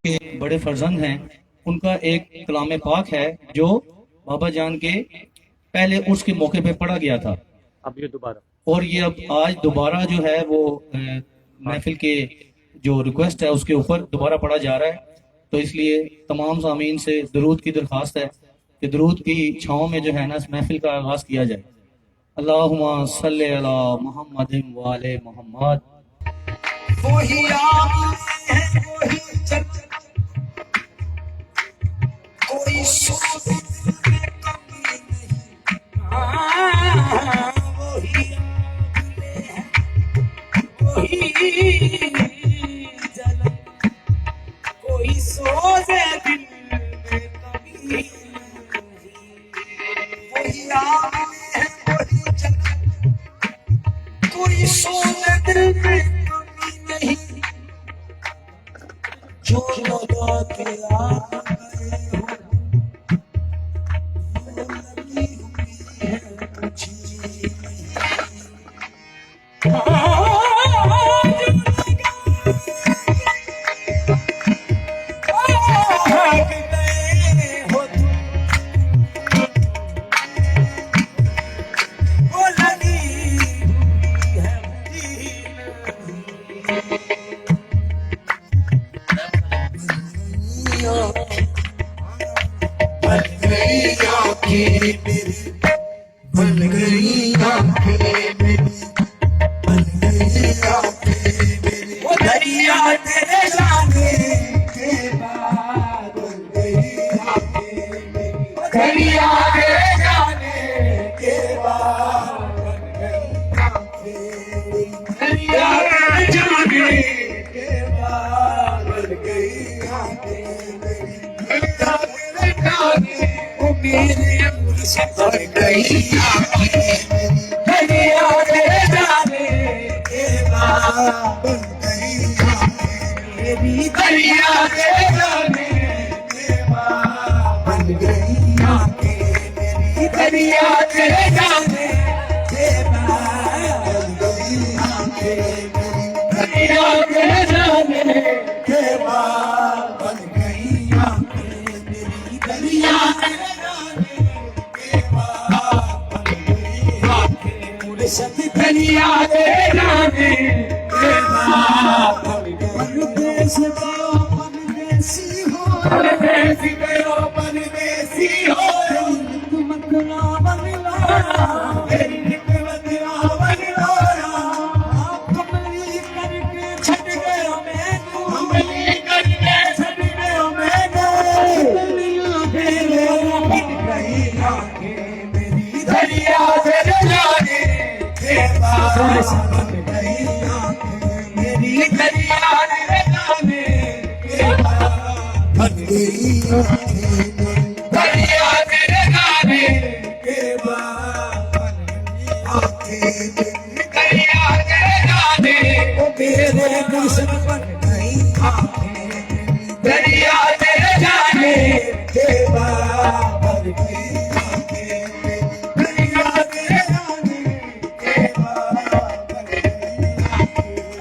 के बड़े फर्जंद हैं, उनका एक कलाम पाक है जो बाबा जान के पहले उसके मौके पे पढ़ा गया था। अब ये दोबारा और ये अब आज दोबारा जो है वो महफिल के जो रिक्वेस्ट है उसके ऊपर दोबारा पढ़ा जा रहा है। तो इसलिए तमाम सामीन से दरूद की दरख्वास्त है कि दरूद की छाँव में जो है ना इस महफिल का आगाज किया जाए। अल्लाहुम्मा सल्ली अला मुहम्मदिन व आले मुहम्मद। वही आमीन है, वही जन्नत, कोई सोच में कमी नहीं। वही आमीन है, वही जन्नत, कोई सोच दिल में कमी नहीं। वही आमीन है, वही जन्नत, कोई सोच दिल में नहीं। जो लगा के आ गए हो वो लगी हुई है मुझे। बन गई आंखें मेरी, बन गई आंखें मेरी, वो दरिया तेरे जाने के बाद बन गई आंखें मेरी, वो दरिया तेरे जाने के बाद बन गई आंखें मेरी, दरिया तेरे जाने के बाद बन गई आंखें मेरी, दरिया तेरे जाने वो मेरे से भर गई आंखें मेरी, दरिया तेरे जाने के बाद बन गई आंखें मेरी, दरिया तेरे जाने के बाद बन गई आंखें मेरी, दरिया तेरे जाने के बाद बन गई आंखें मेरी, दरिया तेरे जाने के बाद बन गई आंखें मेरी, दरिया तेरे सब दरिया तेरे जाने के बाद परदेसी गयो परदेसी हो, परदेसी गयो परदेसी हो, मतला बनला तेरी निकलना बनला, कमली करके छट गयो मैं, कमली करके छट गयो मैं, दरिया तेरे बन गई आंखें मेरी, दरिया तेरे जाने बन गई आंखें मेरी, दरिया तेरे जाने के बाद बन गई आंखें मेरी, दरिया तेरे जाने के बाद बन गई आंखें मेरी, दरिया तेरे जाने ओ मेरे गुलशन बन गई आंखें मेरी, दरिया तेरे जाने के बाद बन गई आंखें मेरी, दरिया तेरे जाने के बाद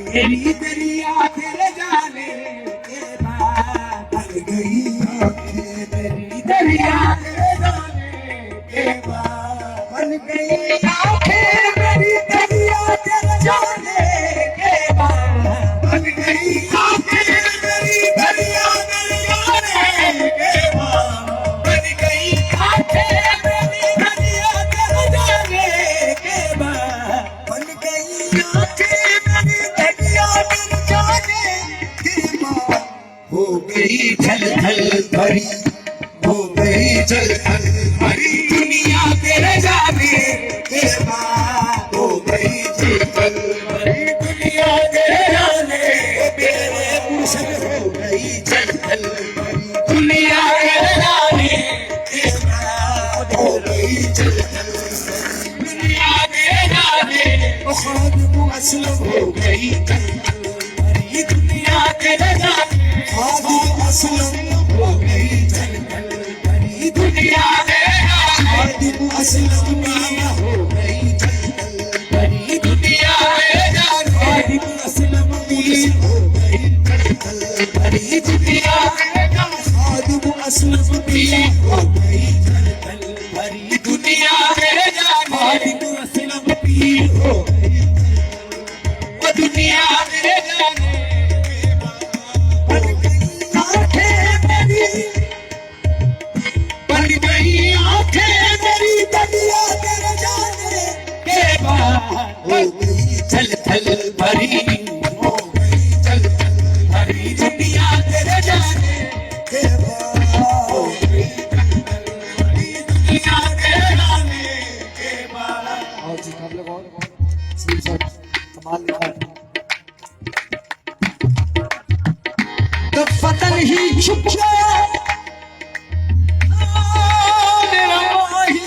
मेरी, दरिया तेरे जाने के बाद बन गई आंखें मेरी, दरिया तेरे जाने के बाद बन गई आंखें मेरी, दरिया तेरे जाने के बाद बन गई आंखें मेरी, दरिया तेरे जाने के बाद बन गई आंखें मेरी, दरिया तेरे जाने के बाद बन गई आंखें मेरी, दरिया तेरे जाने के बाद हो गई छलछल भरी, हो गई छलछल भरी, दुनिया तेरे जाने के बाद हो गई छलछल भरी, दुनिया तेरे जाने मेरे गुलशन हो गई छलछल भरी, दुनिया तेरे जाने के बाद हो गई छलछल भरी, दुनिया तेरे जाने खादिम असलम हो गई छलछल भरी, दुनिया तेरे जाने खादिम असलम हो गई छलछल भरी, दुनिया तेरे जाने खादिम असलम हो गई छलछल भरी, दुनिया तेरे जाने खादिम असलम हो गई छलछल भरी, दुनिया असलम पीर हो गई जलजल भरी दुनिया मेरे जाने बिन असलम पीर हो गई वो दुनिया मेरे जाने बन गई आंखें मेरी बन गई आंखें मेरी दुनिया मेरे जाने के बाद हो गई जलजल भरी हो गई जलजल भरी दुनिया तेरे जाने के बाद हो गई जलजल भरी दुनिया तेरे जाने के बाद। और जी आप लोग और कमाल लिखा है। तो फतन ही छुप गया मेरा माही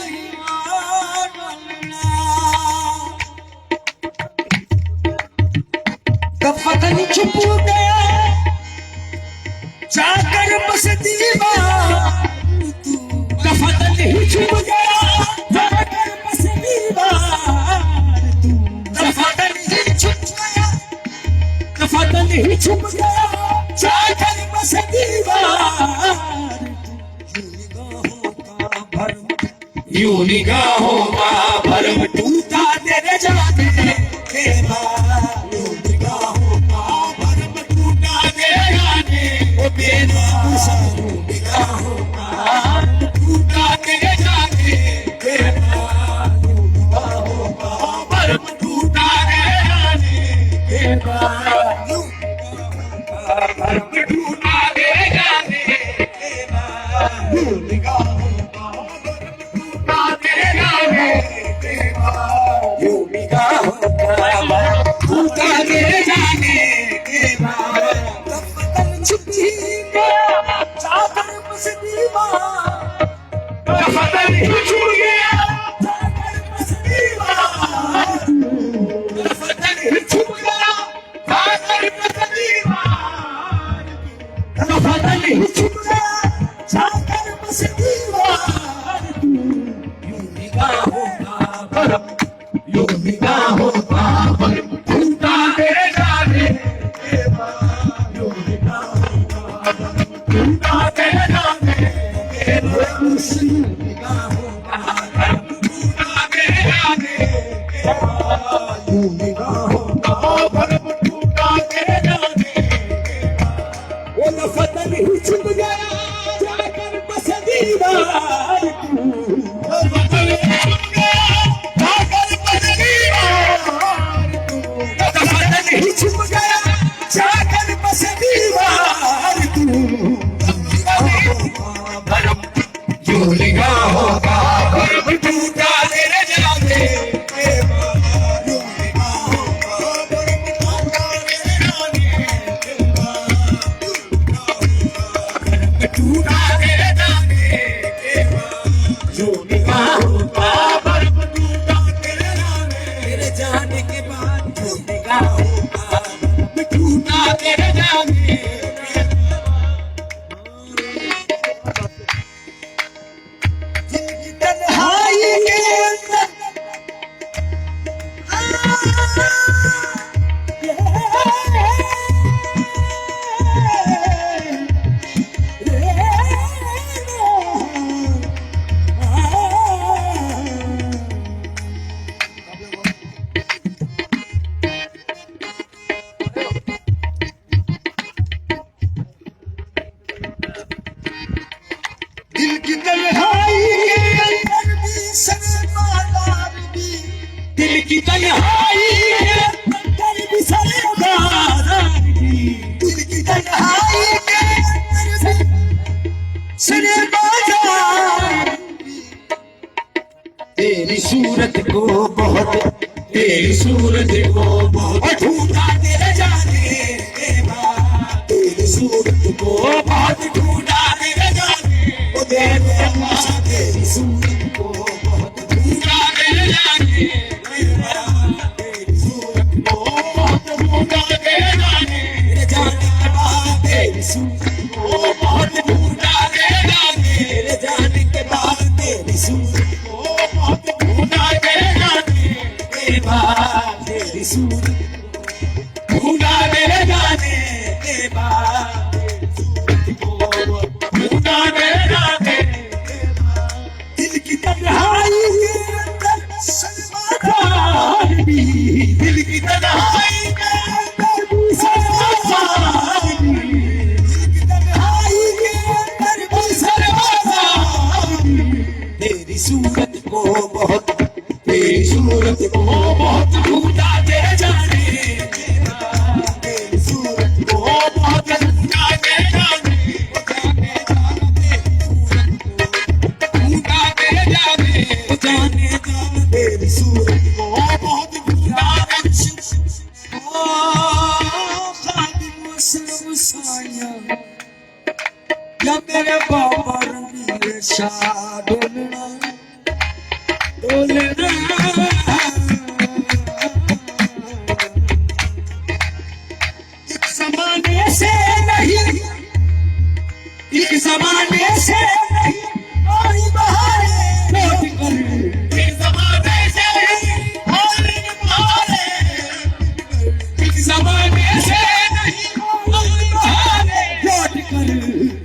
तो फतन छुप गया जाकर बस दीवार तो फतन ही छुप गया जाकर बस दीवार तो फतन ही छुप गया तो फतन ही छुप गया जाकर बस दीवार यूं निगाहों का भरम टूटा तेरे जाने के बाद यूं निगाहों का भरम टूटा तेरे जाने वो मेरा यूं निगाहों का टूटा तेरे जाने के बाद यूं निगाहों का भरम टूटा तेरे जाने के बाद यूं भरम टूटा तेरे जाने के बाद यूं निगाहों का तेरे जाने के बाद यूं निगाहों का टूटा तेरे जाने के बाद तब फतन छुपी गया जाकर बस दीवार तब फतन ही छुप गया जाकर बस दीवार तब फतन ही छुप गया जाकर बस दीवार तब फतन ही छुप गया जाकर बस दीवार यूं निगाहों का भरम टूटा तेरे जाने के बाद यूं निगाहों का भरम टूटा तेरे जाने के बाद यूं निगाहों का भरम टूटा तेरे जाने के बाद यूं निगाहों का भरम टूटा तेरे जाने के बाद वो तो फतन ही छुप गया जाकर बस दीवार वो फतन ही छुप गया जाकर बस दीवार वो तो फतन ही छुप गया जाकर बस दीवार भरम यूं निगाहों का भरम टूटा तेरे जाने के बाद यूं निगाहों का भरम टूटा तेरे जाने के बाद टूटा तेरे जाने के बाद यूं निगाहों का भरम टूटा तेरे जाने के बाद यूं निगाहों का भरम टूटा तेरे जाने के बाद जिंदगी तन्हाई के अंदर दिल की तन्हाई के अंदर भी सनमादार भी दिल की तन्हाई के अंदर भी सनमादार भी दिल की तन्हाई के अंदर भी सनमादार भी तेरी सूरत को बहुत ढूंढा तेरे जाने के बाद तेरी सूरत को बहुत ढूंढा तेरे जाने ओ तेरे अल्लाह तेरी सूरत को बहुत ढूंढा तेरे जाने के बाद तेरी सूरत को बहुत ढूंढा तेरे जाने के बाद तेरी सूरत को बहुत ढूंढा तेरे जाने के बाद तेरी सूरत को बहुत ढूंढा तेरे जाने के बाद तेरी सूरत ढूंढा तेरे जाने के बाद ढूंढा तेरे सूरत को बहुत, तेरी सूरत को बहुत ढूंढा तेरे जाने के बाद, तेरी सूरत को बहुत ढूंढा तेरे जाने, जाने ढूंढा तेरे जाने, जाने जाने तेरी सूरत को बहुत ढूंढा। खादिम वसलम साया या मेरे बाबा रंगीले शाह डोलना डोलना, एक जमाने से नहीं, एक जमाने से नहीं आई बहारे लौट कर, एक जमाने से नहीं आई बहारे, एक जमाने से नहीं आई बहारे लौट कर,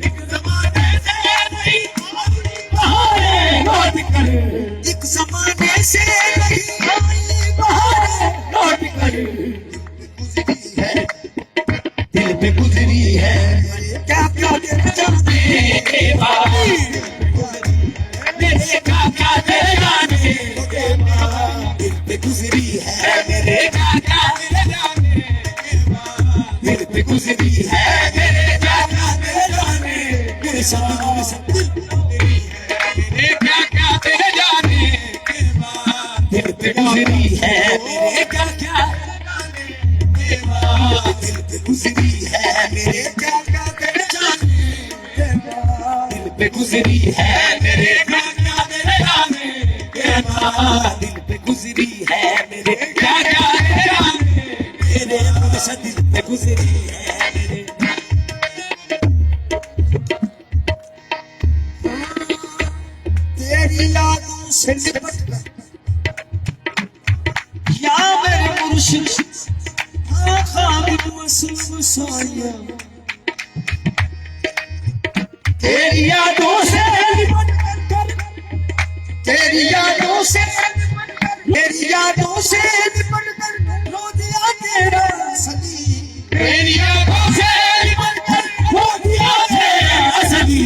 एक जमाने से नहीं आई बहारे लौट कर, एक जमाने से नहीं आई बहारे लौट कर, गुजरी है दिल पे गुजरी है, क्या क्या दिल जाने के भाई, मेरे क्या क्या दिल जाने के भाई, दिल पे गुजरी है मेरे क्या क्या दिल जाने के भाई, दिल पे गुजरी है मेरे क्या क्या दिल जाने, मेरे साथ मेरे क्या क्या दिल जाने के भाई, दिल पे गुजरी है मेरे क्या क्या दिल पे गुजरी है मेरे क्या क्या तेरे जाने के बाद, दिल पे गुजरी है मेरे क्या क्या तेरे जाने के बाद, दिल पे गुजरी है मेरे क्या क्या तेरे जाने, मेरे हमेशा दिल पे गुजरी है मेरे। तेरी यादों से लिपट कर या मेरे मुर्शिद खादिम वसलम साया, तेरी यादों से लिपट कर, तेरी यादों से तेरी यादों से लिपट कर रो दिया तेरा सदी, तेरी यादों से लिपट कर रो दिया तेरा सदी,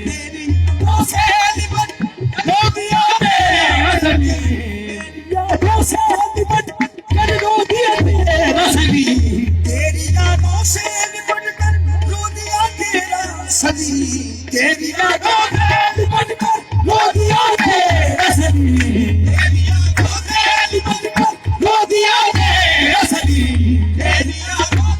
तेरी यादों से लिपट कर रो दिया तेरा सदी, तेरी यादों से लिपट कर रो दिया तेरा सदी, तेरी यादों से लिपट कर रो दिया तेरा सदी, तेरी यादों से लिपट कर रो दिया तेरा सदी, तेरी यादों से लिपट कर रो दिया तेरा सदी, तेरी यादों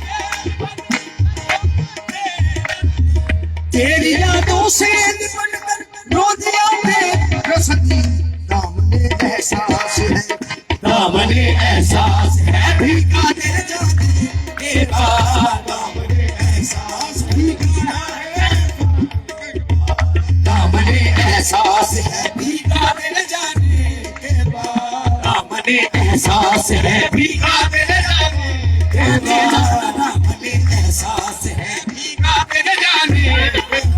तेरी यादों से लिपट कर रो दिया तेरा सदी, दामने एहसास है, दामने एहसास है भीगा तेरे जाने के बाद, दामने एहसास भीगा है, दामने एहसास है भीगा तेरे जाने के बाद, दामने एहसास है भीगा तेरे जाने के बाद, दामने एहसास है भीगा तेरे जाने के बाद,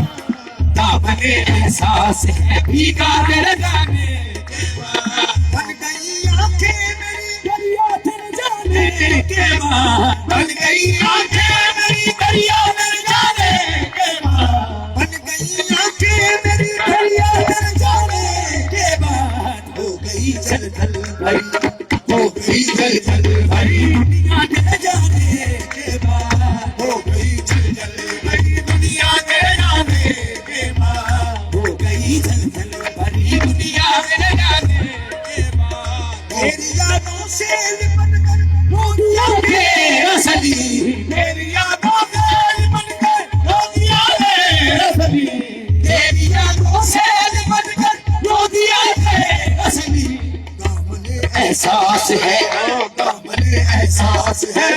दामने एहसास है भीगा तेरे जाने के बाद, बन गई आंखें मेरी दरिया तेरे जाने के बाद, बन गई आंखें मेरी दरिया तेरे जाने के बाद, बन गई आंखें मेरी दरिया तेरे जाने के बाद, हो गई जलजल भरी, हो गई जलजल भरी दुनिया तेरे जाने के बाद, हो गई जलजल भरी दुनिया तेरे जाने के बाद, हो गई जलजल भरी दुनिया तेरे जाने के बाद, तेरी यादों से लिपट कर रो दिया तेरा सदी, तेरी यादों से लिपट कर रो दिया तेरा सदी, तेरी यादों से लिपट कर रो दिया तेरा सदी, दामने एहसास है, दामने एहसास है